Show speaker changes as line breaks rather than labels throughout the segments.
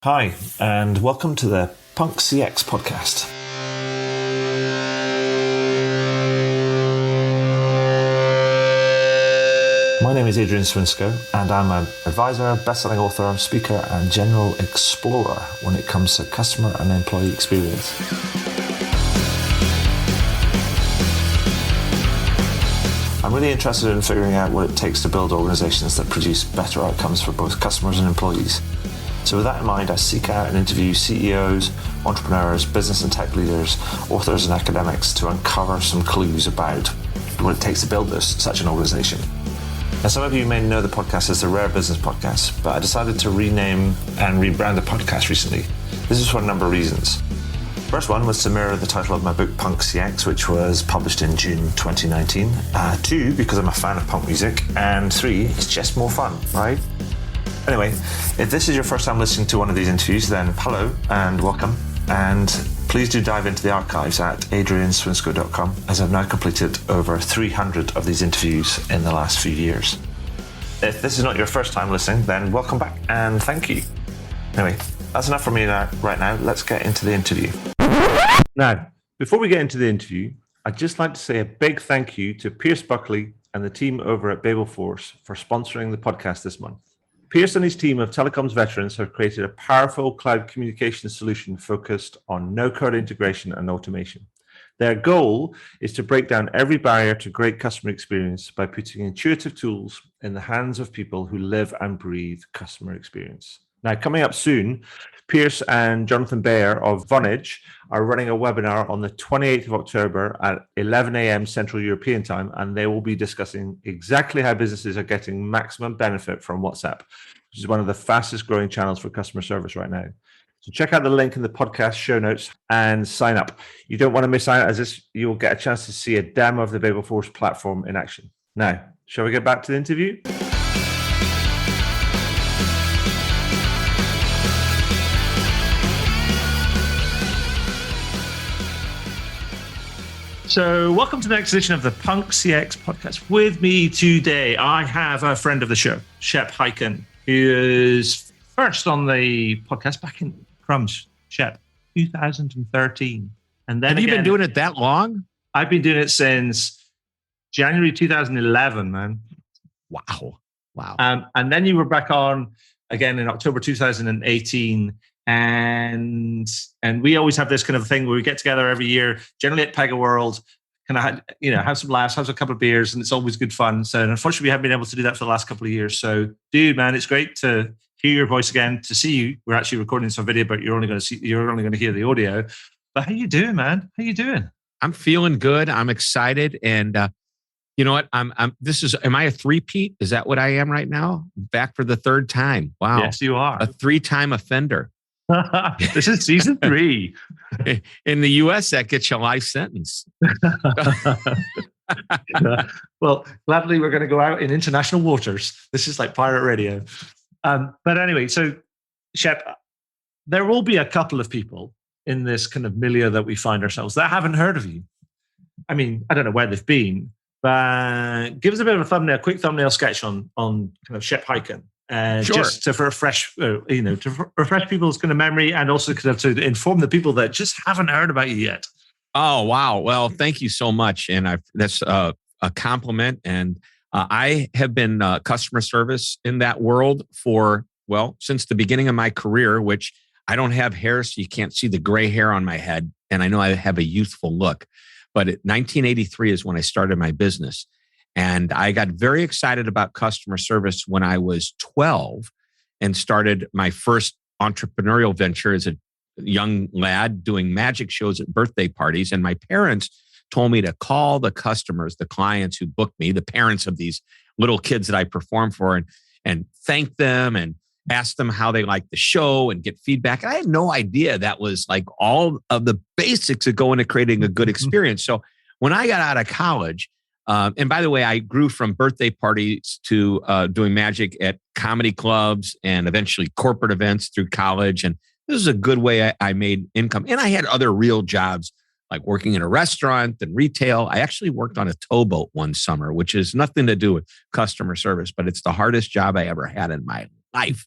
Hi, and welcome to the Punk CX podcast. My name is Adrian Swinsko, and I'm an advisor, best-selling author, speaker, and general explorer when it comes to customer and employee experience. I'm really interested in figuring out what it takes to build organizations that produce better outcomes for both customers and employees. So with that in mind, I seek out and interview CEOs, entrepreneurs, business and tech leaders, authors and academics to uncover some clues about what it takes to build such an organization. Now, some of you may know the podcast as the Rare Business Podcast, but I decided to rename and rebrand the podcast recently. This is for a number of reasons. First one was to mirror the title of my book, Punk CX, which was published in June 2019. Two, because I'm a fan of punk music. And three, it's just more fun, right? Anyway, if this is your first time listening to one of these interviews, then hello and welcome. And please do dive into the archives at adrianswinsko.com, as I've now completed over 300 of these interviews in the last few years. If this is not your first time listening, then welcome back and thank you. Anyway, that's enough from me right now. Let's get into the interview. Now, before we get into the interview, I'd just like to say a big thank you to Pierce Buckley and the team over at Babel Force for sponsoring the podcast this month. Pierce and his team of telecoms veterans have created a powerful cloud communication solution focused on no-code integration and automation. Their goal is to break down every barrier to great customer experience by putting intuitive tools in the hands of people who live and breathe customer experience. Now, coming up soon, Pierce and Jonathan Bayer of Vonage are running a webinar on the 28th of October at 11 a.m. Central European Time, and they will be discussing exactly how businesses are getting maximum benefit from WhatsApp, which is one of the fastest growing channels for customer service right now. So check out the link in the podcast show notes and sign up. You don't want to miss out, as this you'll get a chance to see a demo of the Babel Force platform in action. Now, shall we get back to the interview? So welcome to the next edition of the Punk CX podcast. With me today, I have a friend of the show, Shep Hyken, who is first on the podcast back in crumbs, Shep, 2013. And then
have you been doing it that long?
I've been doing it since January 2011, man.
Wow.
And then you were back on again in October 2018. And we always have this kind of thing where we get together every year, generally at Pega World, kind of have some laughs, have a couple of beers, and it's always good fun. So unfortunately, we haven't been able to do that for the last couple of years. So, dude, man, it's great to hear your voice again, to see you. We're actually recording some video, but you're only going to hear the audio. But how you doing, man? How you doing?
I'm feeling good. I'm excited, and you know what? Am I a three-peat? Is that what I am right now? Back for the third time. Wow.
Yes, you are.
A three-time offender.
This is season 3.
In the US, that gets you a life sentence.
Well, gladly we're going to go out in international waters. This is like pirate radio. But anyway, so Shep, there will be a couple of people in this kind of milieu that we find ourselves that haven't heard of you. I mean, I don't know where they've been, but give us a bit of a quick thumbnail sketch on kind of Shep Hyken.
Sure.
Just to refresh, to refresh people's kind of memory, and also kind of to inform the people that just haven't heard about you yet.
Oh, wow. Well, thank you so much. And that's a compliment. And I have been customer service in that world since the beginning of my career, which I don't have hair, so you can't see the gray hair on my head. And I know I have a youthful look. But 1983 is when I started my business. And I got very excited about customer service when I was 12 and started my first entrepreneurial venture as a young lad doing magic shows at birthday parties. And my parents told me to call the customers, the clients who booked me, the parents of these little kids that I performed for, and thank them and ask them how they liked the show and get feedback. And I had no idea that was like all of the basics that go into creating a good experience. So when I got out of college, and by the way, I grew from birthday parties to doing magic at comedy clubs and eventually corporate events through college. And this is a good way I made income. And I had other real jobs like working in a restaurant and retail. I actually worked on a towboat one summer, which has nothing to do with customer service, but it's the hardest job I ever had in my life.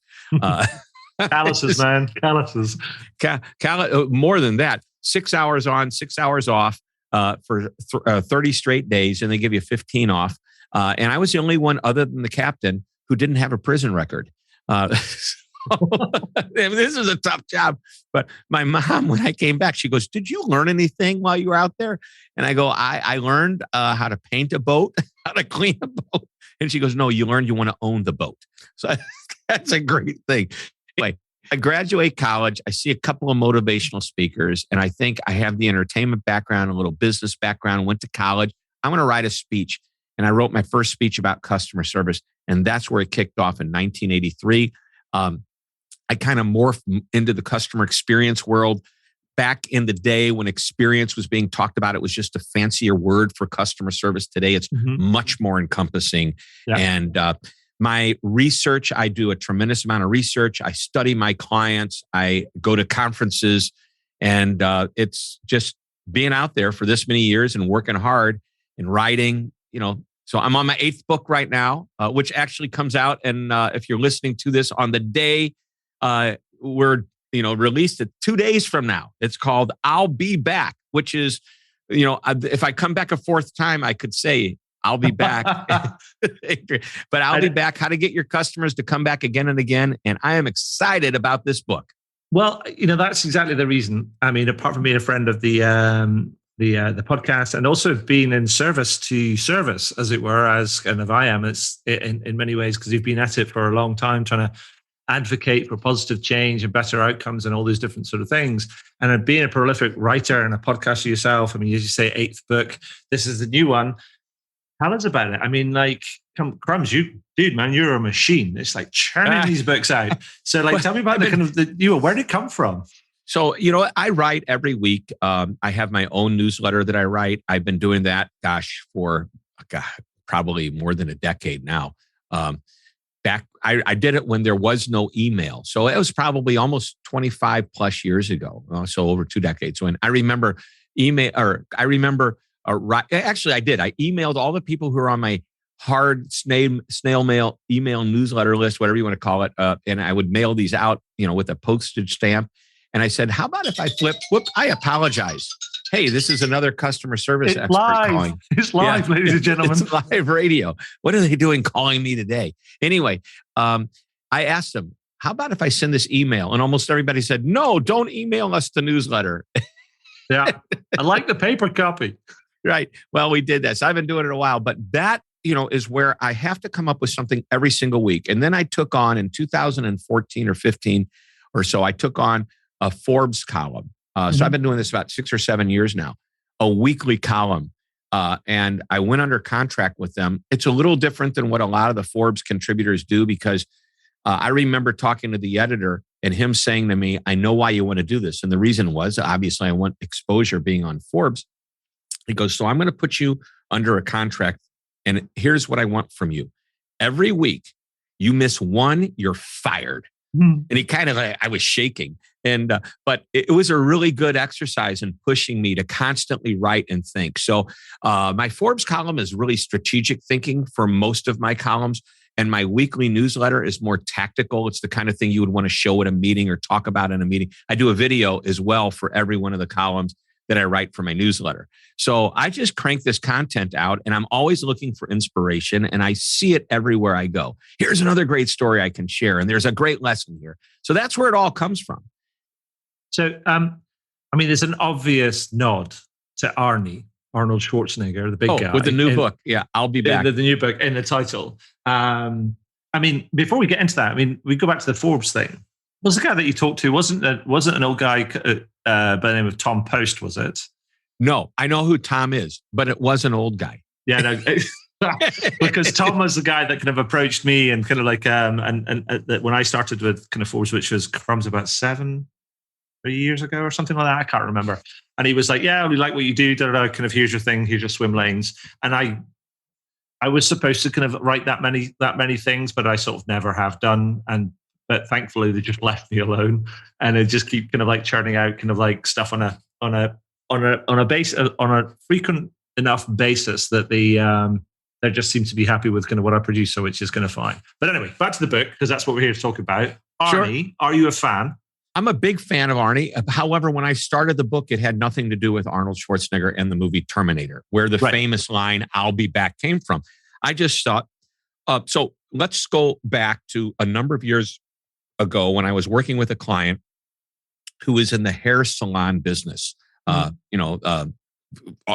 Calluses, man. Calluses.
More than that. 6 hours on, 6 hours off for 30 straight days, and they give you 15 off. And I was the only one other than the captain who didn't have a prison record. This is a tough job. But my mom, when I came back, she goes, "Did you learn anything while you were out there?" And I go, I learned how to paint a boat, how to clean a boat. And she goes, "No, you learned you want to own the boat." So that's a great thing. Anyway, I graduate college. I see a couple of motivational speakers, and I think I have the entertainment background, a little business background, went to college. I'm going to write a speech. And I wrote my first speech about customer service. And that's where it kicked off in 1983. I kind of morphed into the customer experience world. Back in the day when experience was being talked about, it was just a fancier word for customer service. Today, it's much more encompassing. Yeah. And my research, I do a tremendous amount of research. I study my clients. I go to conferences. And it's just being out there for this many years and working hard and writing, So I'm on my 8th book right now, which actually comes out. And if you're listening to this on the day we're released it 2 days from now, it's called "I'll Be Back," which is, if I come back a 4th time, I could say I'll be back. But I'll be back. How to get your customers to come back again and again. And I am excited about this book.
Well, that's exactly the reason. I mean, apart from being a friend of the podcast, and also being in service to service, as it were, as kind of I am, it's in many ways, because you've been at it for a long time, trying to advocate for positive change and better outcomes and all these different sort of things. And being a prolific writer and a podcaster yourself, I mean, as you say, 8th book, this is the new one. Tell us about it. I mean, crumbs, dude, man, you're a machine. It's like churning these books out. So tell me about where did it come from?
So, I write every week. I have my own newsletter that I write. I've been doing that, for probably more than a decade now. I did it when there was no email. So it was probably almost 25 plus years ago. So over 2 decades. When I remember actually I did. I emailed all the people who are on my hard snail mail email newsletter list, whatever you want to call it. And I would mail these out, with a postage stamp. And I said, how about if I flip? I apologize. Hey, this is another customer service expert calling.
It's live, ladies and gentlemen.
It's live radio. What are they doing calling me today? Anyway, I asked them, how about if I send this email? And almost everybody said, no, don't email us the newsletter.
Yeah, I like the paper copy.
Right. Well, we did that. So I've been doing it a while. But that, is where I have to come up with something every single week. And then I took on in 2014 or 15 or so, I took on a Forbes column. So I've been doing this about 6 or 7 years now, a weekly column. And I went under contract with them. It's a little different than what a lot of the Forbes contributors do, because I remember talking to the editor and him saying to me, I know why you want to do this. And the reason was, obviously, I want exposure being on Forbes. He goes, so I'm going to put you under a contract. And here's what I want from you. Every week, you miss one, you're fired. And he kind of, I was shaking. But it was a really good exercise in pushing me to constantly write and think. So my Forbes column is really strategic thinking for most of my columns. And my weekly newsletter is more tactical. It's the kind of thing you would want to show at a meeting or talk about in a meeting. I do a video as well for every one of the columns that I write for my newsletter. So I just crank this content out, and I'm always looking for inspiration, and I see it everywhere I go. Here's another great story I can share, and there's a great lesson here. So that's where it all comes from.
So, there's an obvious nod to Arnold Schwarzenegger, the big guy.
With the new book. Yeah, I'll be back.
The new book in the title. Before we get into that, we go back to the Forbes thing. Was the guy that you talked to, wasn't an old guy by the name of Tom Post, was it?
No, I know who Tom is, but it was an old guy.
Yeah, no, because Tom was the guy that kind of approached me and kind of and when I started with kind of Forbes, which was about 7 years ago or something like that. I can't remember. And he was like, yeah, we like what you do. Kind of, here's your thing. Here's your swim lanes. And I was supposed to kind of write that many things, but I sort of never have done. But thankfully they just left me alone, and they just keep kind of churning out kind of stuff on a frequent enough basis that they just seem to be happy with kind of what I produce. So which is kind of fine. But anyway, back to the book, because that's what we're here to talk about. Arnie, are you a fan?
I'm a big fan of Arnie. However, when I started the book, it had nothing to do with Arnold Schwarzenegger and the movie Terminator, where the famous line, "I'll be back," came from. I just thought, so let's go back to a number of years ago when I was working with a client who was in the hair salon business.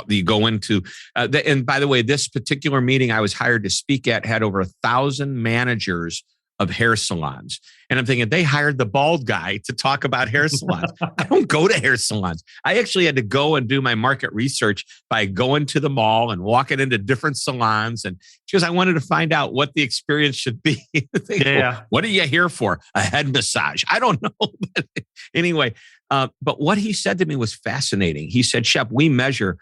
You go into, and by the way, this particular meeting I was hired to speak at had over 1,000 managers of hair salons. And I'm thinking, they hired the bald guy to talk about hair salons. I don't go to hair salons. I actually had to go and do my market research by going to the mall and walking into different salons. And because I wanted to find out what the experience should be. What are you here for? A head massage? I don't know. Anyway, but what he said to me was fascinating. He said, Shep, we measure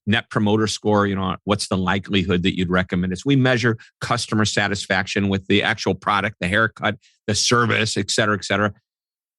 net promoter score, what's the likelihood that you'd recommend us? We measure customer satisfaction with the actual product, the haircut, the service, et cetera, et cetera.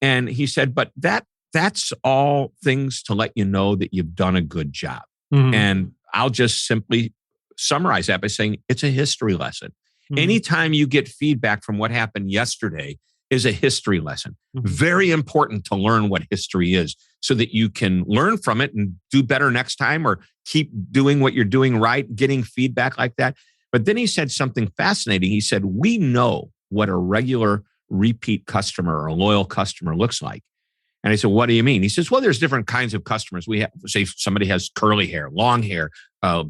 And he said, but that's all things to let you know that you've done a good job. Mm-hmm. And I'll just simply summarize that by saying it's a history lesson. Mm-hmm. Anytime you get feedback from what happened yesterday is a history lesson. Mm-hmm. Very important to learn what history is so that you can learn from it and do better next time or keep doing what you're doing right, getting feedback like that. But then he said something fascinating. He said, we know what a regular repeat customer or a loyal customer looks like. And I said, what do you mean? He says, well, there's different kinds of customers. We have, say somebody has curly hair, long hair,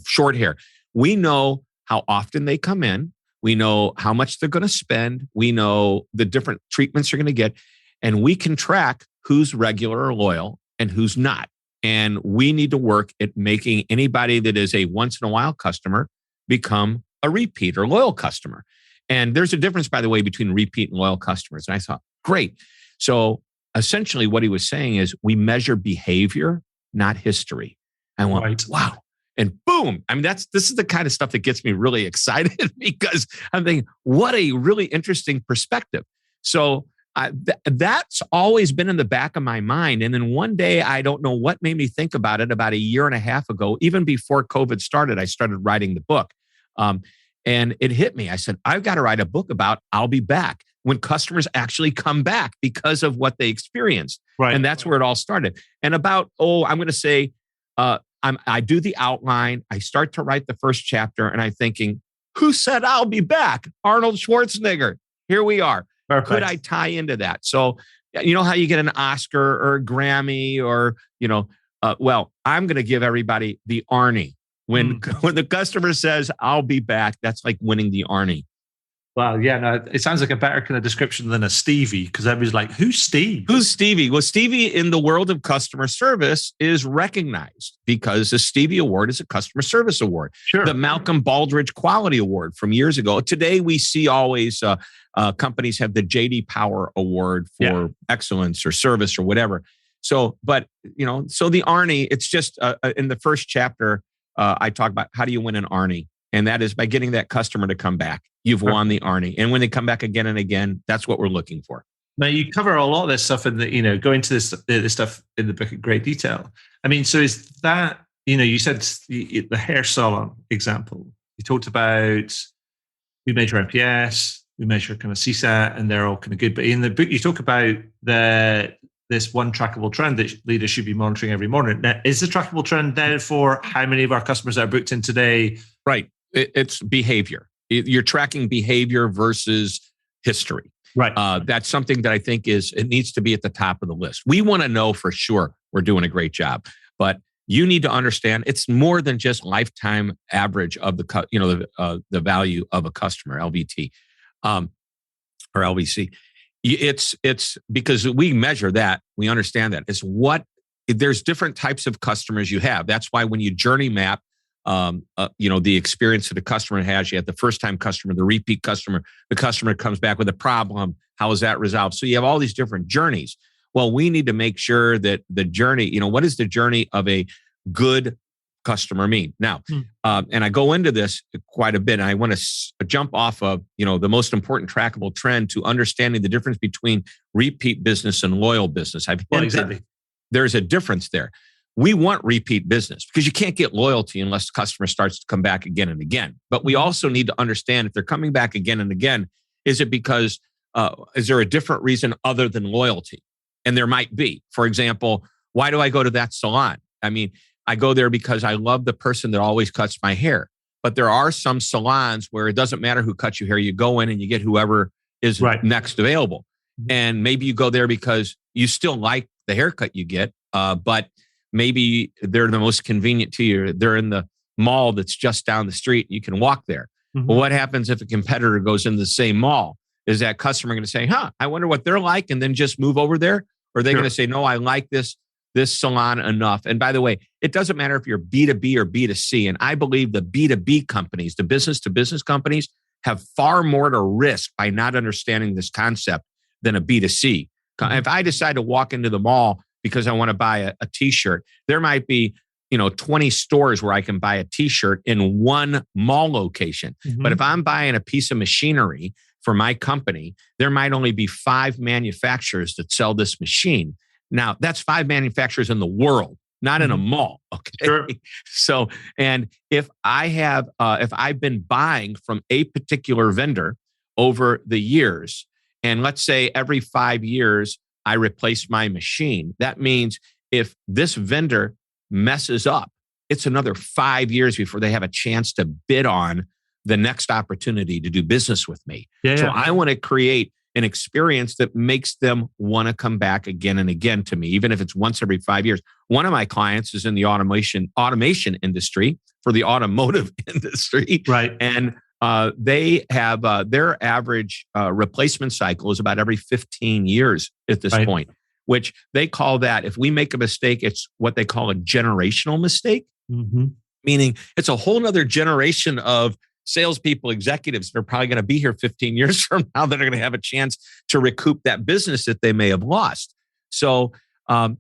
short hair. We know how often they come in. We know how much they're going to spend. We know the different treatments they're going to get. And we can track who's regular or loyal and who's not. And we need to work at making anybody that is a once in a while customer become a repeat or loyal customer. And there's a difference, by the way, between repeat and loyal customers. And I thought, great. So essentially what he was saying is we measure behavior, not history. I went, right. Wow. And boom. I mean, this is the kind of stuff that gets me really excited because I'm thinking, what a really interesting perspective. So that's always been in the back of my mind. And then one day, I don't know what made me think about it about a year and a half ago, even before COVID started, I started writing the book. And it hit me. I said, I've got to write a book about I'll be back when customers actually come back because of what they experienced. Right. And that's where it all started. And about, I'm going to say, I do the outline. I start to write the first chapter and I'm thinking, who said I'll be back? Arnold Schwarzenegger. Here we are. Perfect. Could I tie into that? So, you know how you get an Oscar or a Grammy or, well, I'm going to give everybody the Arnie. When the customer says, I'll be back, that's like winning the Arnie.
Well, yeah, no, it sounds like a better kind of description than a Stevie, because everybody's like, who's Steve?
Who's Stevie? Well, Stevie in the world of customer service is recognized because the Stevie Award is a customer service award. Sure. The Malcolm Baldrige Quality Award from years ago. Today, we see always companies have the J.D. Power Award for excellence or service or whatever. So, but, so the Arnie, it's just in the first chapter, I talk about how do you win an Arnie? And that is by getting that customer to come back. You've won the Arnie. And when they come back again and again, that's what we're looking for.
Now, you cover a lot of this stuff in the, go into this stuff in the book in great detail. I mean, so is that, you said the hair salon example. You talked about we measure NPS, we measure kind of CSAT, and they're all kind of good. But in the book, you talk about this one trackable trend that leaders should be monitoring every morning. Now, is the trackable trend there for how many of our customers are booked in today?
Right. It's behavior. You're tracking behavior versus history. Right. That's something that I think it needs to be at the top of the list. We want to know for sure we're doing a great job, but you need to understand it's more than just lifetime average of the value of a customer, LVT, or LVC. It's because we measure that, we understand that. There's different types of customers you have. That's why when you journey map, the experience that the customer has, you have the first time customer, the repeat customer, the customer comes back with a problem. How is that resolved? So you have all these different journeys. Well, we need to make sure that the journey, what is the journey of a good customer mean? Now, and I go into this quite a bit. And I want to jump off of, the most important trackable trend to understanding the difference between repeat business and loyal business. Exactly. There's a difference there. We want repeat business because you can't get loyalty unless the customer starts to come back again and again. But we also need to understand if they're coming back again and again, is it because is there a different reason other than loyalty? And there might be. For example, why do I go to that salon? I mean, I go there because I love the person that always cuts my hair. But there are some salons where it doesn't matter who cuts your hair. You go in and you get whoever is next available. And maybe you go there because you still like the haircut you get, but maybe they're the most convenient to you. They're in the mall that's just down the street. You can walk there. Well, what happens if a competitor goes in the same mall? Is that customer going to say, I wonder what they're like, and then just move over there? Or are they going to say, no, I like this salon enough? And by the way, it doesn't matter if you're B2B or B2C. And I believe the B2B companies, the business to business companies, have far more to risk by not understanding this concept than a B2C. If I decide to walk into the mall because I want to buy a t-shirt, there might be 20 stores where I can buy a t-shirt in one mall location. But if I'm buying a piece of machinery for my company, there might only be 5 manufacturers that sell this machine. Now, that's 5 manufacturers in the world, not in a mall. Okay.
Sure.
So, and if I've been buying from a particular vendor over the years, and let's say every 5 years I replace my machine, that means if this vendor messes up, it's another 5 years before they have a chance to bid on the next opportunity to do business with me. So I want to create an experience that makes them want to come back again and again to me, even if it's once every 5 years. One of my clients is in the automation industry for the automotive industry.
Right.
And they have their average replacement cycle is about every 15 years at this point, which they call that, if we make a mistake, it's what they call a generational mistake, meaning it's a whole nother generation of salespeople, executives that are probably going to be here 15 years from now that are going to have a chance to recoup that business that they may have lost. So, I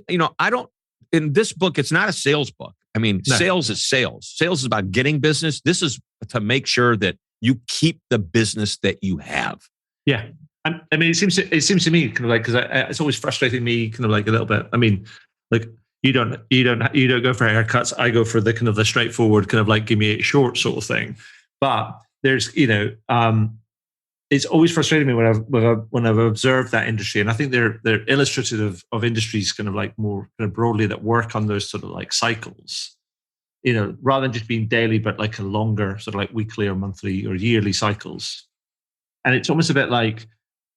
don't, in this book, it's not a sales book. I mean, sales is sales. Sales is about getting business. This is to make sure that you keep the business that you have.
Yeah. I mean, it seems to me kind of like, because it's always frustrating me kind of like a little bit. I mean, like you don't go for haircuts. I go for the kind of the straightforward kind of like, give me it short sort of thing. But there's, it's always frustrating me when I've observed that industry, and I think they're illustrative of industries kind of like more kind of broadly that work on those sort of like cycles, rather than just being daily, but like a longer sort of like weekly or monthly or yearly cycles. And it's almost a bit like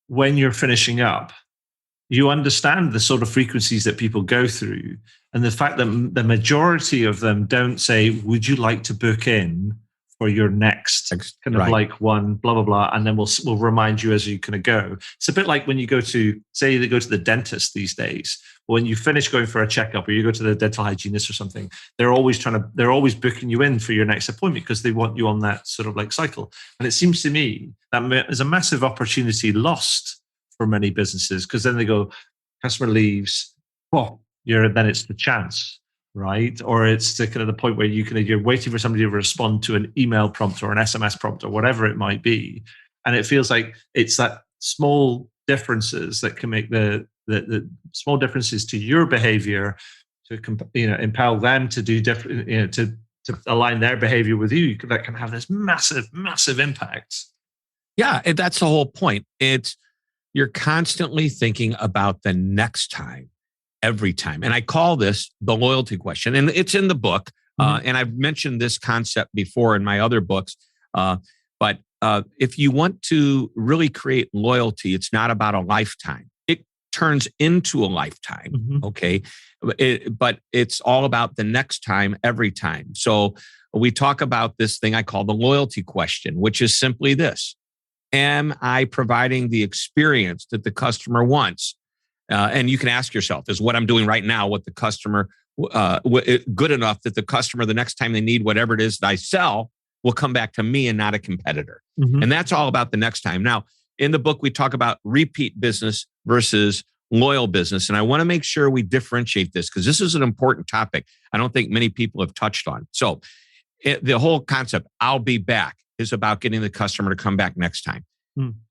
when you're finishing up, you understand the sort of frequencies that people go through, and the fact that the majority of them don't say, "Would you like to book in for your next kind of like one, blah, blah, blah." And then we'll remind you as you kind of go. It's a bit like when you go to, say they go to the dentist these days, when you finish going for a checkup or you go to the dental hygienist or something, they're always booking you in for your next appointment because they want you on that sort of like cycle. And it seems to me that there's a massive opportunity lost for many businesses, because then they go, customer leaves, then it's the chance. Right? Or it's the kind of the point where you're waiting for somebody to respond to an email prompt or an SMS prompt or whatever it might be. And it feels like it's that small differences that can make the small differences to your behavior to impel them to do different, to align their behavior with you. That can have this massive, massive impact.
Yeah, that's the whole point. You're constantly thinking about the next time. Every time. And I call this the loyalty question. And it's in the book. And I've mentioned this concept before in my other books. But if you want to really create loyalty, it's not about a lifetime. It turns into a lifetime. Okay. But it's all about the next time, every time. So we talk about this thing I call the loyalty question, which is simply this: am I providing the experience that the customer wants? And you can ask yourself, is what I'm doing right now what the customer good enough that the customer, the next time they need whatever it is that I sell, will come back to me and not a competitor? And that's all about the next time. Now, in the book, we talk about repeat business versus loyal business. And I want to make sure we differentiate this, because this is an important topic I don't think many people have touched on. So the whole concept, I'll be back, is about getting the customer to come back next time.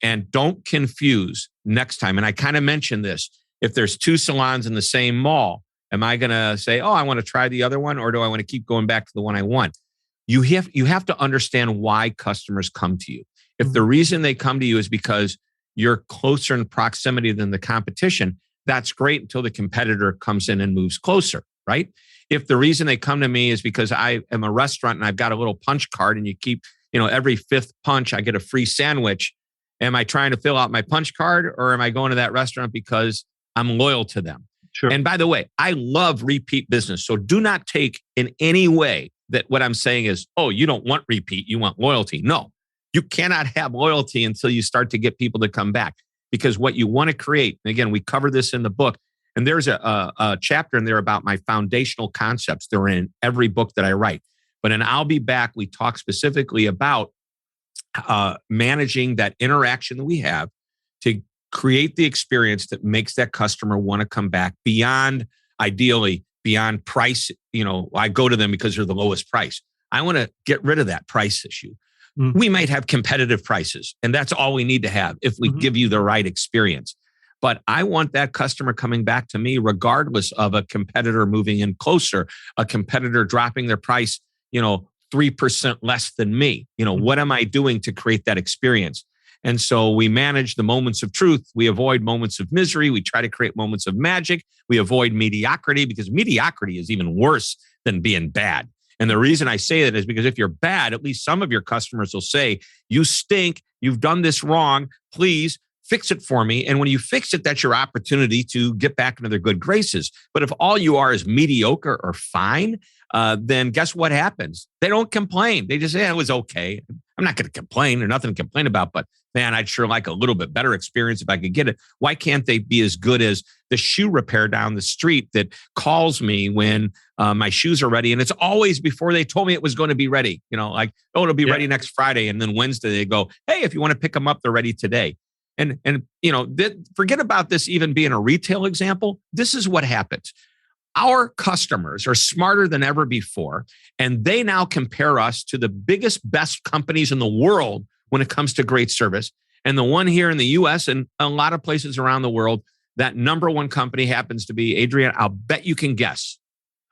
And don't confuse next time. And I kind of mentioned this. If there's 2 salons in the same mall, am I going to say, I want to try the other one, or do I want to keep going back to the one I want? You have to understand why customers come to you. If the reason they come to you is because you're closer in proximity than the competition, that's great until the competitor comes in and moves closer, right? If the reason they come to me is because I am a restaurant and I've got a little punch card and you keep, every fifth punch, I get a free sandwich. Am I trying to fill out my punch card, or am I going to that restaurant because I'm loyal to them?
Sure.
And by the way, I love repeat business. So do not take in any way that what I'm saying is, oh, you don't want repeat, you want loyalty. No, you cannot have loyalty until you start to get people to come back. Because what you want to create, and again, we cover this in the book, and there's a chapter in there about my foundational concepts. They're in every book that I write. But in I'll Be Back, we talk specifically about managing that interaction that we have to create the experience that makes that customer want to come back ideally beyond price. I go to them because they're the lowest price. I want to get rid of that price issue. We might have competitive prices, and that's all we need to have if we give you the right experience. But I want that customer coming back to me regardless of a competitor moving in closer, a competitor dropping their price, 3% less than me. What am I doing to create that experience? And so we manage the moments of truth. We avoid moments of misery. We try to create moments of magic. We avoid mediocrity, because mediocrity is even worse than being bad. And the reason I say that is because if you're bad, at least some of your customers will say, you stink, you've done this wrong, please fix it for me. And when you fix it, that's your opportunity to get back into their good graces. But if all you are is mediocre or fine, then guess what happens? They don't complain. They just say, it was okay. I'm not going to complain. There's nothing to complain about, but man, I'd sure like a little bit better experience if I could get it. Why can't they be as good as the shoe repair down the street that calls me when my shoes are ready? And it's always before they told me it was going to be ready. It'll be ready next Friday. And then Wednesday they go, hey, if you want to pick them up, they're ready today. And forget about this even being a retail example. This is what happens. Our customers are smarter than ever before, and they now compare us to the biggest, best companies in the world when it comes to great service. And the one here in the US and a lot of places around the world, that number one company happens to be, Adrian, I'll bet you can guess.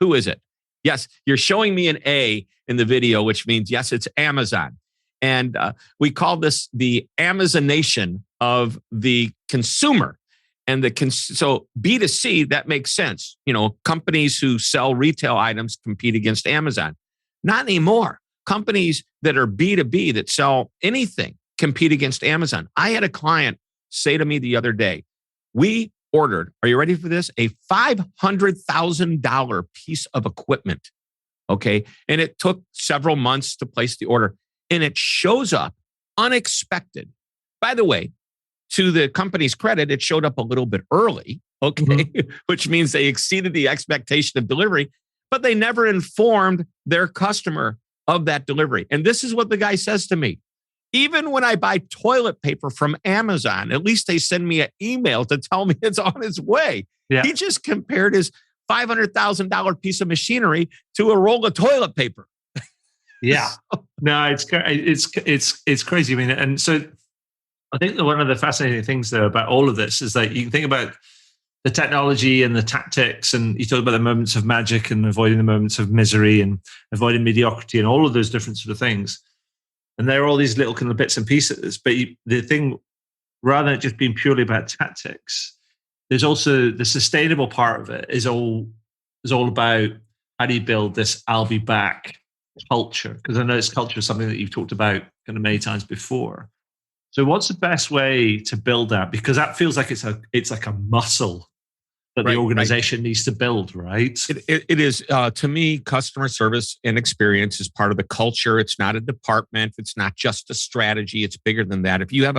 Who is it? Yes, you're showing me an A in the video, which means, yes, it's Amazon. And we call this the Amazonation of the consumer. And so B2C, that makes sense. Companies who sell retail items compete against Amazon. Not anymore. Companies that are B2B that sell anything compete against Amazon. I had a client say to me the other day, we ordered, are you ready for this? A $500,000 piece of equipment. Okay. And it took several months to place the order. And it shows up unexpected. By the way, to the company's credit, it showed up a little bit early, okay, which means they exceeded the expectation of delivery, but they never informed their customer of that delivery. And this is what the guy says to me. Even when I buy toilet paper from Amazon, at least they send me an email to tell me it's on its way. Yeah. He just compared his $500,000 piece of machinery to a roll of toilet paper.
Yeah. No, it's crazy. I mean, and so I think that one of the fascinating things though about all of this is that you can think about the technology and the tactics, and you talk about the moments of magic and avoiding the moments of misery and avoiding mediocrity and all of those different sort of things. And there are all these little kind of bits and pieces. But the thing, rather than it just being purely about tactics, there's also the sustainable part of it is all about how do you build this I'll be back culture? Because I know this culture is something that you've talked about kind of many times before. So what's the best way to build that? Because that feels like it's like a muscle that the organization needs to build, right?
It is, to me, customer service and experience is part of the culture. It's not a department. It's not just a strategy. It's bigger than that. If you have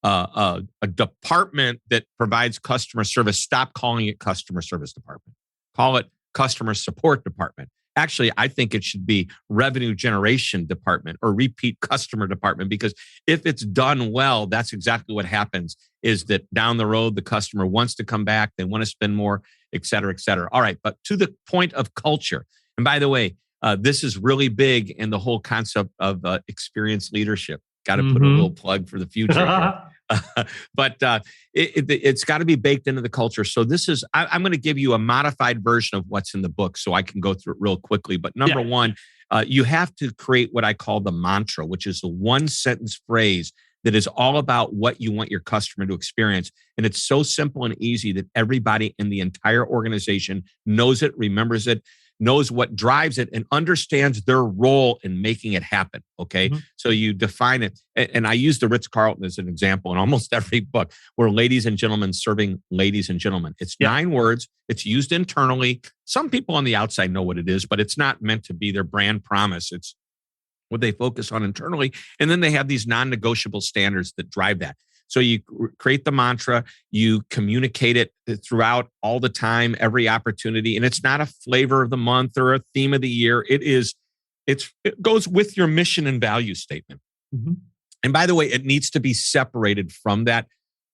a department that provides customer service, stop calling it customer service department. Call it customer support department. Actually, I think it should be revenue generation department or repeat customer department, because if it's done well, that's exactly what happens, is that down the road, the customer wants to come back, they want to spend more, et cetera, et cetera. All right, but to the point of culture. And by the way, this is really big in the whole concept of experience leadership. Got to put a little plug for the future. But it's got to be baked into the culture. So this is, I'm going to give you a modified version of what's in the book so I can go through it real quickly. But number one, you have to create what I call the mantra, which is a one sentence phrase that is all about what you want your customer to experience. And it's so simple and easy that everybody in the entire organization knows it, remembers it, knows what drives it, and understands their role in making it happen. Okay. So you define it. And I use the Ritz-Carlton as an example in almost every book, where ladies and gentlemen serving ladies and gentlemen. It's 9 words. It's used internally. Some people on the outside know what it is, but it's not meant to be their brand promise. It's what they focus on internally. And then they have these non-negotiable standards that drive that. So you create the mantra, you communicate it throughout all the time, every opportunity. And it's not a flavor of the month or a theme of the year. It goes with your mission and value statement. And by the way, it needs to be separated from that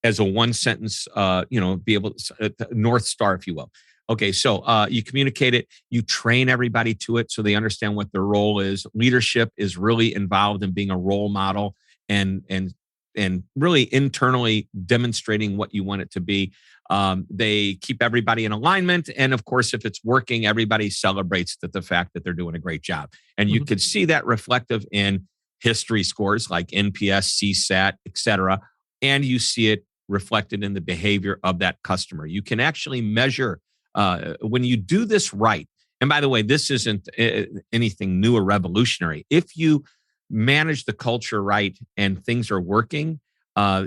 as a one sentence, be able to, North Star, if you will. Okay, so you communicate it, you train everybody to it so they understand what their role is. Leadership is really involved in being a role model and really internally demonstrating what you want it to be. They keep everybody in alignment. And of course, if it's working, everybody celebrates the fact that they're doing a great job. And you could see that reflective in history scores like NPS, CSAT, et cetera. And you see it reflected in the behavior of that customer. You can actually measure when you do this right. And by the way, this isn't anything new or revolutionary. If you manage the culture right and things are working,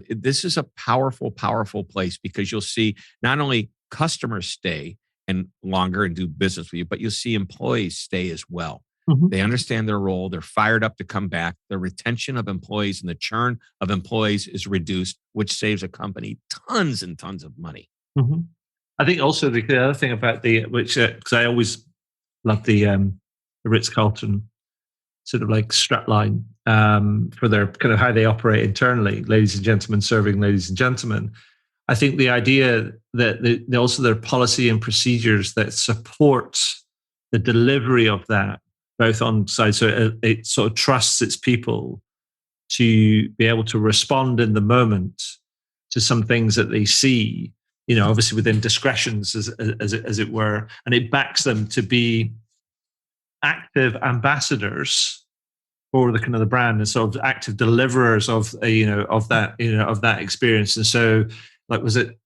this is a powerful, powerful place, because you'll see not only customers stay and longer and do business with you, but you'll see employees stay as well. They understand their role. They're fired up to come back. The retention of employees and the churn of employees is reduced, which saves a company tons and tons of money.
I think also the other thing about because I always love the Ritz-Carlton sort of like strapline for their kind of how they operate internally, ladies and gentlemen serving ladies and gentlemen. I think the idea that also their policy and procedures that support the delivery of that, both on side, so it sort of trusts its people to be able to respond in the moment to some things that they see, obviously within discretions as it were, and it backs them to be active ambassadors for the kind of the brand and sort of active deliverers of that experience. And so, like, was it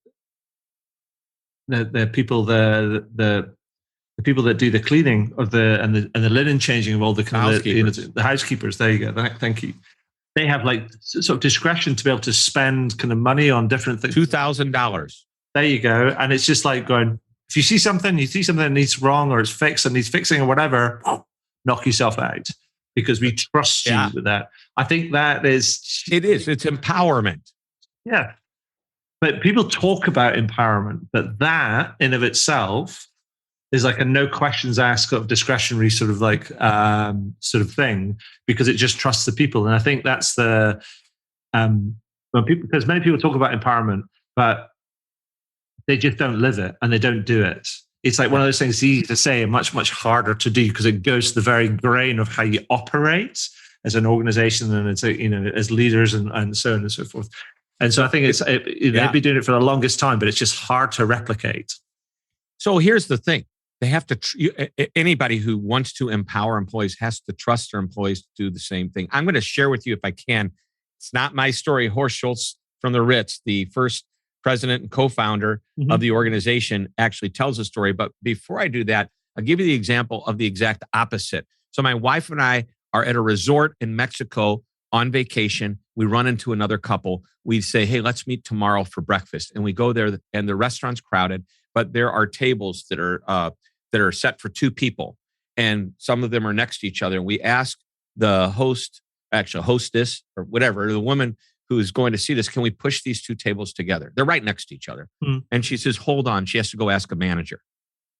the people the people that do the cleaning of the linen changing of all the kind of the housekeepers? There you go. Thank you. They have like sort of discretion to be able to spend kind of money on different things.
$2,000.
There you go. And it's just like going, if you see something that needs wrong or it's fixed and needs fixing or whatever, knock yourself out, because we trust you with that. I think that is...
It's empowerment.
Yeah. But people talk about empowerment, but that in of itself is like a no questions asked of discretionary sort of like sort of thing, because it just trusts the people. And I think that's the... because many people talk about empowerment, but they just don't live it and they don't do it. It's like one of those things easy to say and much, much harder to do, because it goes to the very grain of how you operate as an organization and as leaders and so on and so forth. And so I think they've been doing it for the longest time, but it's just hard to replicate.
So here's the thing. They have to, anybody who wants to empower employees has to trust their employees to do the same thing. I'm going to share with you, if I can, it's not my story. Horst Schulze from the Ritz, the first president and co-founder of the organization, actually tells a story. But before I do that, I'll give you the example of the exact opposite. So my wife and I are at a resort in Mexico on vacation. We run into another couple. We say, hey, let's meet tomorrow for breakfast. And we go there and the restaurant's crowded, but there are tables that are set for 2 people. And some of them are next to each other. And we ask the hostess or whatever, the woman who is going to see this, can we push these 2 tables together? They're right next to each other. And she says, hold on. She has to go ask a manager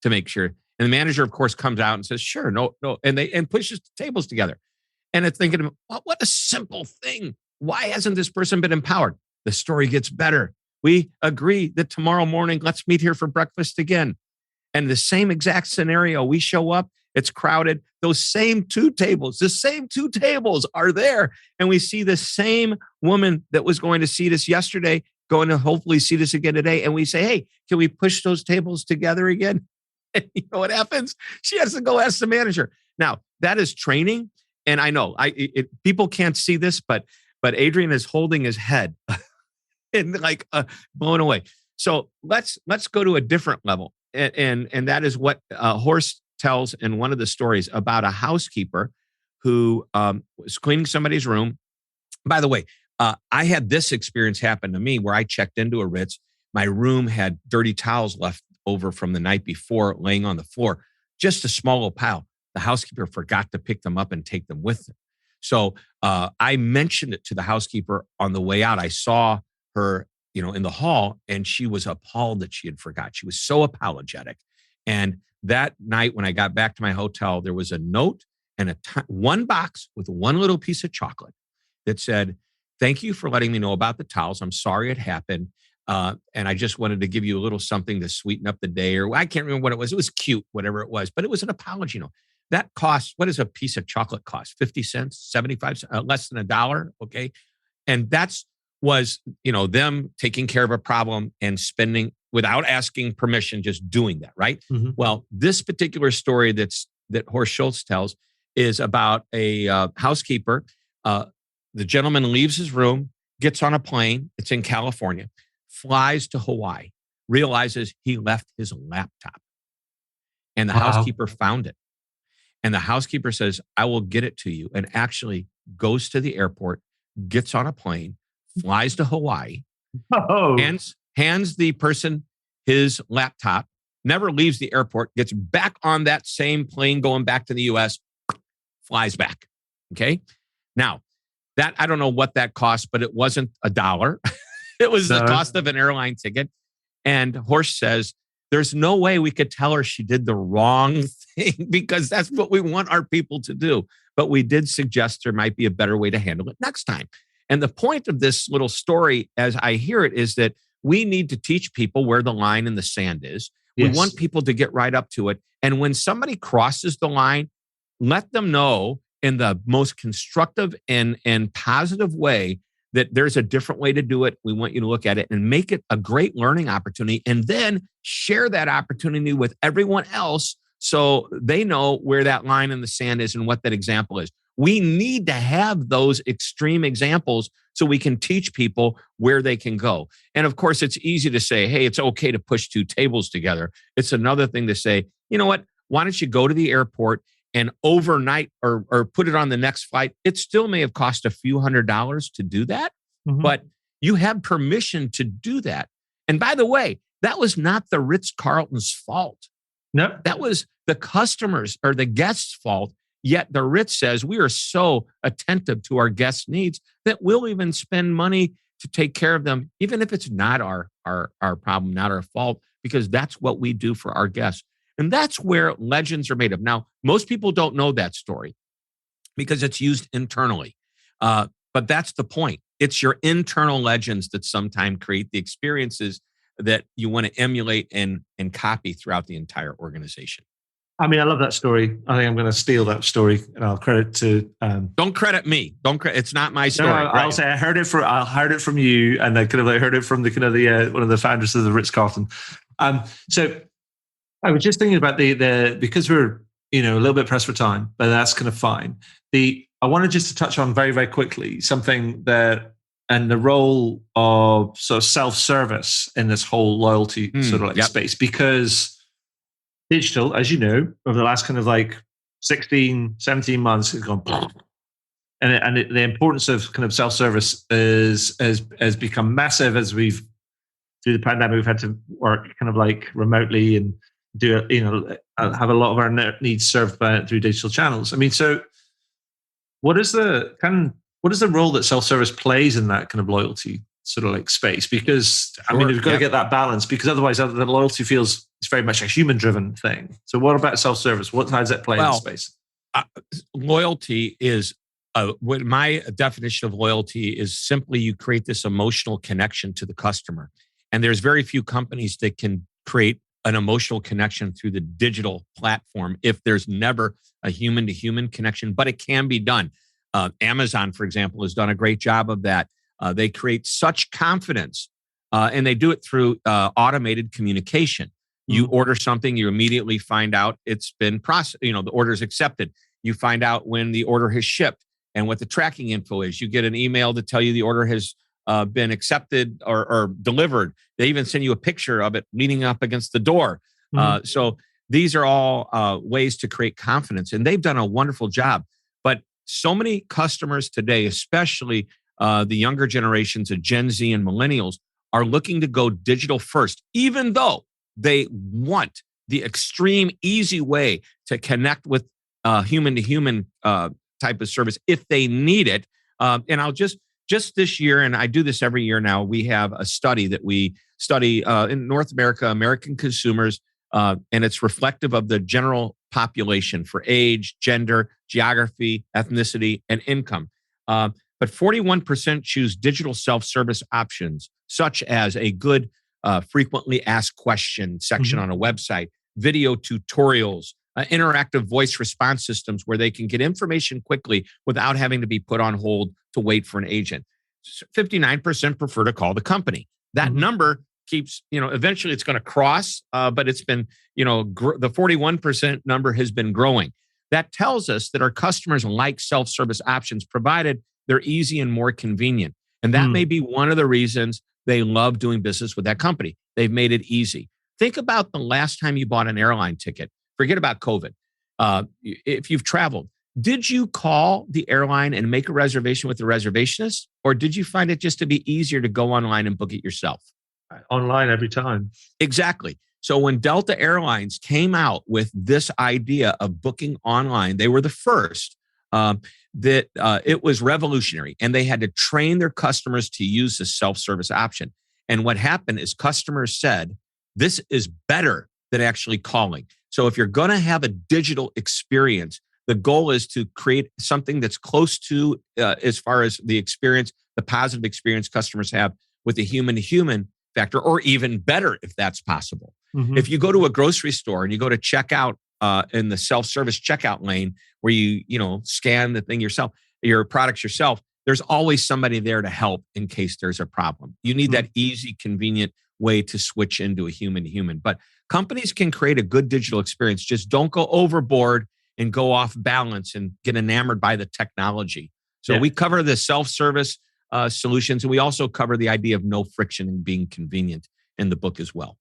to make sure. And the manager, of course, comes out and says, sure, no. And pushes the tables together. And it's thinking, what a simple thing. Why hasn't this person been empowered? The story gets better. We agree that tomorrow morning, let's meet here for breakfast again. And the same exact scenario, we show up, it's crowded. Those same 2 tables, are there. And we see the same woman that was going to see this yesterday, going to hopefully see this again today. And we say, hey, can we push those tables together again? And you know what happens? She has to go ask the manager. Now, that is training. And I know people can't see this, but but Adrian is holding his head and like blown away. So let's go to a different level. And that is what Horst tells in one of the stories about a housekeeper who was cleaning somebody's room. By the way, I had this experience happen to me where I checked into a Ritz. My room had dirty towels left over from the night before laying on the floor, just a small little pile. The housekeeper forgot to pick them up and take them with them. So I mentioned it to the housekeeper on the way out. I saw her, in the hall, and she was appalled that she had forgot. She was so apologetic. And that night when I got back to my hotel, there was a note and one box with one little piece of chocolate that said, "Thank you for letting me know about the towels. I'm sorry it happened. And I just wanted to give you a little something to sweeten up the day," or I can't remember what it was. It was cute, whatever it was, but it was an apology. That costs, what does a piece of chocolate cost? 50 cents, 75 cents, less than $1. Okay. And was them taking care of a problem and spending without asking permission, just doing that. Right. Mm-hmm. Well, this particular story that Horst Schulze tells is about a housekeeper. The gentleman leaves his room, gets on a plane. It's in California, flies to Hawaii, realizes he left his laptop, and the housekeeper found it. And the housekeeper says, "I will get it to you," and actually goes to the airport, gets on a plane, flies to Hawaii, hands the person his laptop, never leaves the airport, gets back on that same plane going back to the US, flies back. Okay. Now, that I don't know what that cost, but it wasn't $1. It was the cost of an airline ticket. And Horst says, there's no way we could tell her she did the wrong thing, because that's what we want our people to do. But we did suggest there might be a better way to handle it next time. And the point of this little story, as I hear it, is that we need to teach people where the line in the sand is. Yes. We want people to get right up to it. And when somebody crosses the line, let them know in the most constructive and positive way that there's a different way to do it. We want you to look at it and make it a great learning opportunity, and then share that opportunity with everyone else so they know where that line in the sand is and what that example is. We need to have those extreme examples so we can teach people where they can go. And of course, it's easy to say, hey, it's okay to push two tables together. It's another thing to say, you know what? Why don't you go to the airport and overnight or put it on the next flight? It still may have cost a few $100s to do that, but you have permission to do that. And by the way, that was not the Ritz-Carlton's fault. No, that was the customers or the guests' fault. Yet the Ritz says we are so attentive to our guests' needs that we'll even spend money to take care of them, even if it's not our problem, not our fault, because that's what we do for our guests. And that's where legends are made of. Now, most people don't know that story because it's used internally. But that's the point. It's your internal legends that sometimes create the experiences that you want to emulate and copy throughout the entire organization.
I mean, I love that story. I think I'm going to steal that story, and I'll credit to.
Don't credit me. It's not my story. No,
I'll say I heard it from you, and I heard it from the one of the founders of the Ritz-Carlton. So I was just thinking about the because we're a little bit pressed for time, but that's kind of fine. I wanted just to touch on very, very quickly something that and the role of sort of self-service in this whole loyalty space, because digital, as you know, over the last kind of 16, 17 months has gone, and the importance of kind of self-service has become massive as through the pandemic, we've had to work kind of remotely and do have a lot of our needs served through digital channels. I mean, so what is the role that self-service plays in that kind of loyalty sort of space? Because I mean, we've got to get that balance, because otherwise the loyalty feels it's very much a human-driven thing. So what about self-service? How does that play in the space?
Loyalty is what my definition of loyalty is simply you create this emotional connection to the customer. And there's very few companies that can create an emotional connection through the digital platform if there's never a human-to-human connection, but it can be done. Amazon, for example, has done a great job of that. They create such confidence, and they do it through automated communication. You order something, you immediately find out it's been processed, the order is accepted. You find out when the order has shipped. and what the tracking info is. You get an email to tell you the order has been accepted or delivered. They even send you a picture of it leaning up against the door. So these are all ways to create confidence, and they've done a wonderful job. But so many customers today, especially the younger generations of Gen Z and millennials, are looking to go digital first, even though they want the extreme easy way to connect with human to human type of service if they need it. And I'll just this year, and I do this every year now, we have a study that we study in North America, American consumers, and it's reflective of the general population for age, gender, geography, ethnicity, and income. But 41% choose digital self-service options, such as a good frequently asked question section on a website, video tutorials, interactive voice response systems where they can get information quickly without having to be put on hold to wait for an agent. 59% prefer to call the company. That number keeps, eventually it's going to cross, but it's been, the 41% number has been growing. That tells us that our customers like self-service options, provided they're easy and more convenient. And that may be one of the reasons they love doing business with that company. They've made it easy. Think about the last time you bought an airline ticket. Forget about COVID. If you've traveled, did you call the airline and make a reservation with the reservationist? Or did you find it just to be easier to go online and book it yourself?
Online every time.
Exactly. So when Delta Airlines came out with this idea of booking online, they were the first. That it was revolutionary, and they had to train their customers to use the self-service option. And what happened is customers said, this is better than actually calling. So if you're going to have a digital experience, the goal is to create something that's close to, as far as the experience, the positive experience customers have with the human-to-human factor, or even better if that's possible. If you go to a grocery store and you go to checkout in the self-service checkout lane where you scan the thing yourself, your products yourself, there's always somebody there to help in case there's a problem. You need that easy, convenient way to switch into a human-to-human. But companies can create a good digital experience. Just don't go overboard and go off balance and get enamored by the technology. So we cover the self-service solutions, and we also cover the idea of no friction and being convenient in the book as well.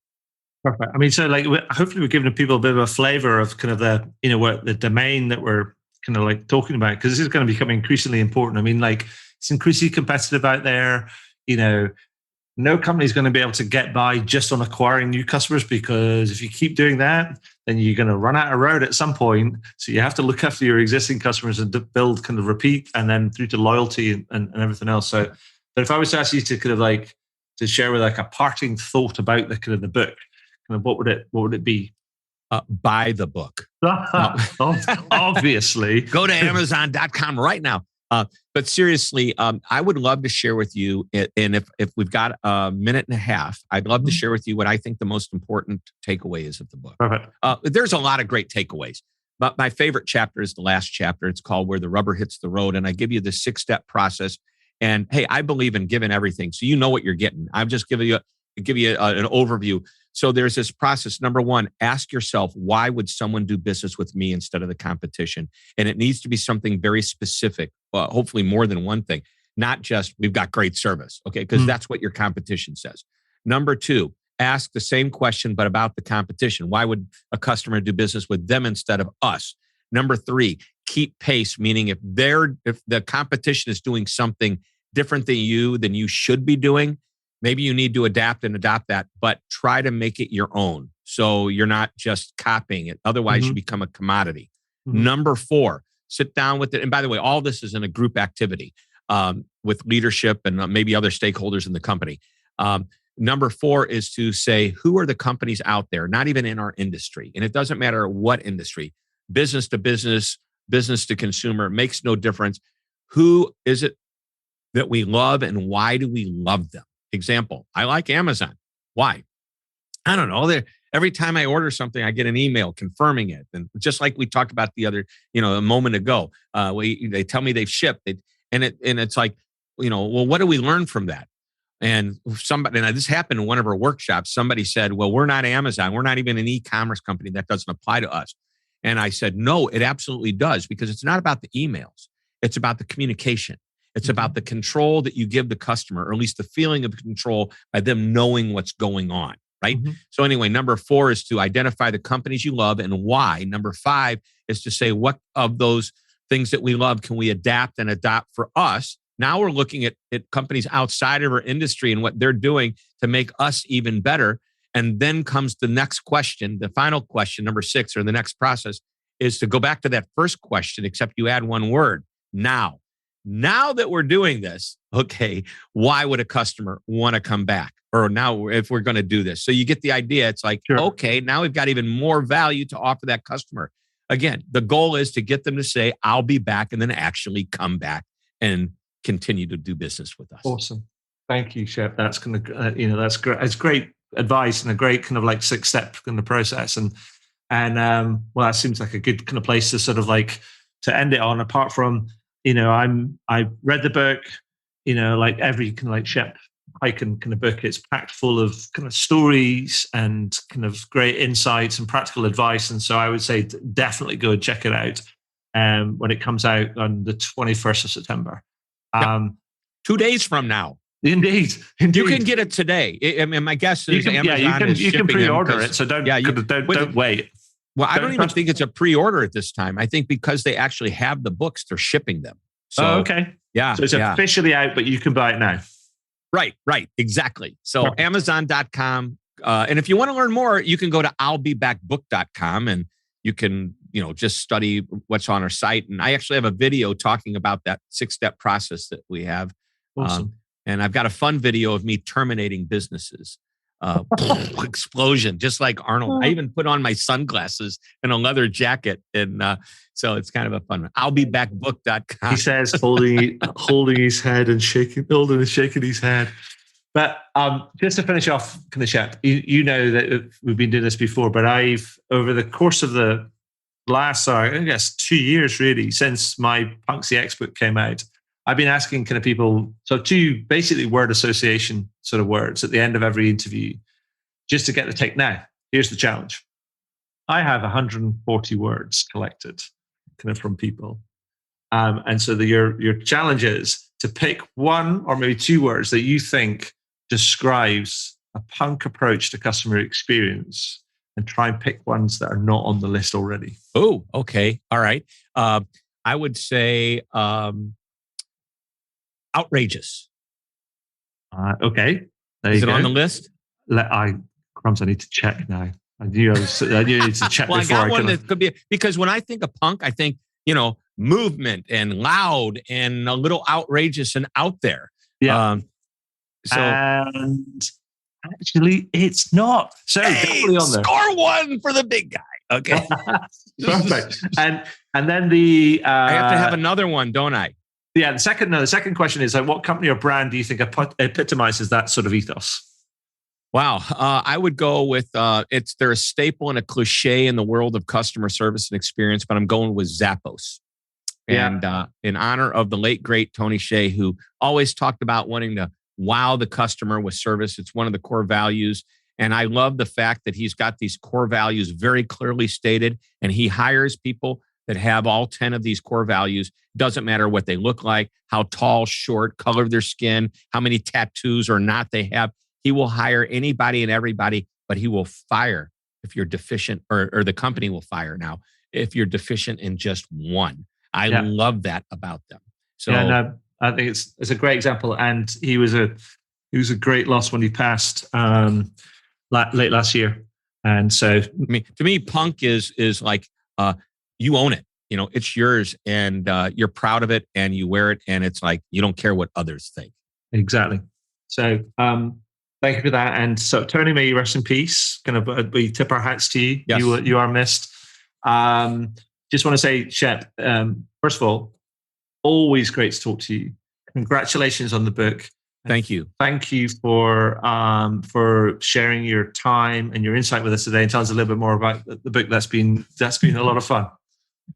Perfect. I mean, so hopefully we're giving people a bit of a flavor of kind of the, what the domain that we're kind of like talking about, because this is going to become increasingly important. I mean, it's increasingly competitive out there. No company is going to be able to get by just on acquiring new customers, because if you keep doing that, then you're going to run out of road at some point. So you have to look after your existing customers and build kind of repeat, and then through to loyalty and everything else. So, but if I was to ask you to kind of to share with a parting thought about the kind of the book, kind of what would it be?
Buy the book.
Obviously.
Go to Amazon.com right now. But seriously, I would love to share with you, and if we've got a minute and a half, I'd love to share with you what I think the most important takeaway is of the book.
Perfect.
There's a lot of great takeaways, but my favorite chapter is the last chapter. It's called Where the Rubber Hits the Road, and I give you the 6-step process. And hey, I believe in giving everything, so you know what you're getting. I'm just giving you an overview. So there's this process. Number one, ask yourself, why would someone do business with me instead of the competition? And it needs to be something very specific, hopefully more than one thing, not just we've got great service, okay? Because that's what your competition says. Number two, ask the same question, but about the competition. Why would a customer do business with them instead of us? Number three, keep pace, meaning if the competition is doing something different than you should be doing, maybe you need to adapt and adopt that, but try to make it your own. So you're not just copying it. Otherwise, you become a commodity. Number four, sit down with it. And by the way, all this is in a group activity with leadership and maybe other stakeholders in the company. Number four is to say, who are the companies out there, not even in our industry? And it doesn't matter what industry, business to business, business to consumer, makes no difference. Who is it that we love and why do we love them? Example, I like Amazon. Why? I don't know. Every time I order something, I get an email confirming it. And just like we talked about the other, a moment ago, they tell me they've shipped it. And it's like, well, what do we learn from that? And this happened in one of our workshops. Somebody said, well, we're not Amazon. We're not even an e-commerce company. That doesn't apply to us. And I said, no, it absolutely does, because it's not about the emails. It's about the communication. It's about the control that you give the customer, or at least the feeling of control by them knowing what's going on, right? So anyway, number 4 is to identify the companies you love and why. Number 5 is to say, what of those things that we love can we adapt and adopt for us? Now we're looking at companies outside of our industry and what they're doing to make us even better. And then comes the next question, the final question, number 6, or the next process, is to go back to that first question, except you add one word, now. Now that we're doing this, okay, why would a customer want to come back? Or now if we're going to do this. So you get the idea. It's like, okay, now we've got even more value to offer that customer. Again, the goal is to get them to say, I'll be back, and then actually come back and continue to do business with us.
Awesome. Thank you, Shep. That's going to, that's great. It's great advice and a great kind of like 6-step kind of process. And well, that seems like a good kind of place to sort of like to end it on, apart from, I read the book, like every kind of like Shep Hyken kind of book, it's packed full of kind of stories and kind of great insights and practical advice. And so I would say definitely go and check it out when it comes out on the 21st of September.
2 days from now.
Indeed.
You can get it today. I mean, my guess is Amazon
you can pre-order it, so don't wait.
Well, I don't even think it's a pre-order at this time. I think because they actually have the books, they're shipping them. So,
okay.
Yeah.
So it's officially out, but you can buy it now.
Right. Exactly. So Amazon.com. And if you want to learn more, you can go to I'llBeBackBook.com and you can, just study what's on our site. And I actually have a video talking about that 6-step process that we have.
Awesome.
And I've got a fun video of me terminating businesses. Explosion, just like Arnold. I even put on my sunglasses and a leather jacket. And so it's kind of a fun one. I'llBeBackBook.com.
He says, holding his head and shaking his head. But just to finish off, kind of Shep, you know that we've been doing this before, but I've, over the course of the last, I guess, 2 years really, since my Punk CX book came out, I've been asking kind of people, so 2 basically word association sort of words at the end of every interview, just to get the take. Now, here's the challenge. I have 140 words collected kind of from people. And so your challenge is to pick 1 or maybe 2 words that you think describes a punk approach to customer experience, and try and pick ones that are not on the list already.
Oh, okay. All right. I would say outrageous.
Okay.
Is it on the list?
I need to check now. I knew I need to check
well,
before
I got one that could be, because when I think of punk, I think, movement and loud and a little outrageous and out there.
Yeah. And actually, it's not. So definitely on there.
Score 1 for the big guy. Okay.
Perfect. And then I
have to have another one, don't I?
Yeah. The second question is, what company or brand do you think epitomizes that sort of ethos?
Wow. I would go with, they're a staple and a cliche in the world of customer service and experience, but I'm going with Zappos. And in honor of the late, great Tony Hsieh, who always talked about wanting to wow the customer with service. It's one of the core values. And I love the fact that he's got these core values very clearly stated, and he hires people that have all 10 of these core values. Doesn't matter what they look like, how tall, short, color of their skin, how many tattoos or not they have. He will hire anybody and everybody, but he will fire if you're deficient, or the company will fire now if you're deficient in just one. I love that about them. So
I think it's a great example, and he was a great loss when he passed late last year. And so,
to me, punk is like you own it. It's yours, and you're proud of it, and you wear it, and it's like you don't care what others think.
Exactly. So, thank you for that. And so, Tony, may you rest in peace. We tip our hats to you.
Yes.
You are missed. Just want to say, Shep, first of all, always great to talk to you. Congratulations on the book.
Thank you.
Thank you for sharing your time and your insight with us today, and tell us a little bit more about the book. That's been a lot of fun.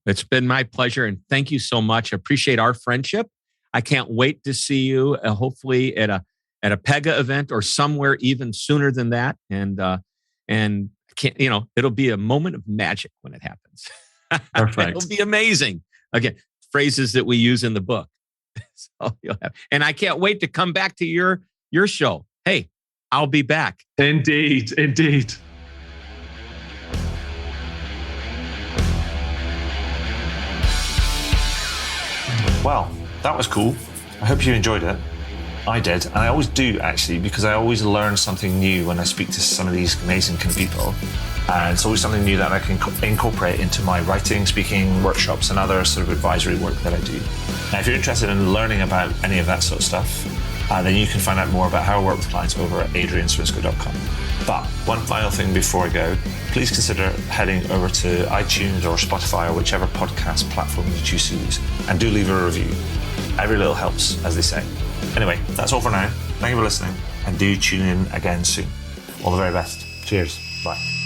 It's been my pleasure, and thank you so much. I appreciate our friendship. I can't wait to see you, hopefully at a Pega event or somewhere even sooner than that. And it'll be a moment of magic when it happens.
Perfect.
It'll be amazing. Again, phrases that we use in the book. So and I can't wait to come back to your show. Hey, I'll be back.
Indeed.
Well, that was cool. I hope you enjoyed it. I did, and I always do actually, because I always learn something new when I speak to some of these amazing kind of people. And it's always something new that I can incorporate into my writing, speaking, workshops, and other sort of advisory work that I do. Now, if you're interested in learning about any of that sort of stuff, then you can find out more about how I work with clients over at adrianswinscoe.com. But one final thing before I go, please consider heading over to iTunes or Spotify or whichever podcast platform you choose to use, and do leave a review. Every little helps, as they say. Anyway, that's all for now. Thank you for listening, and do tune in again soon. All the very best. Cheers. Bye.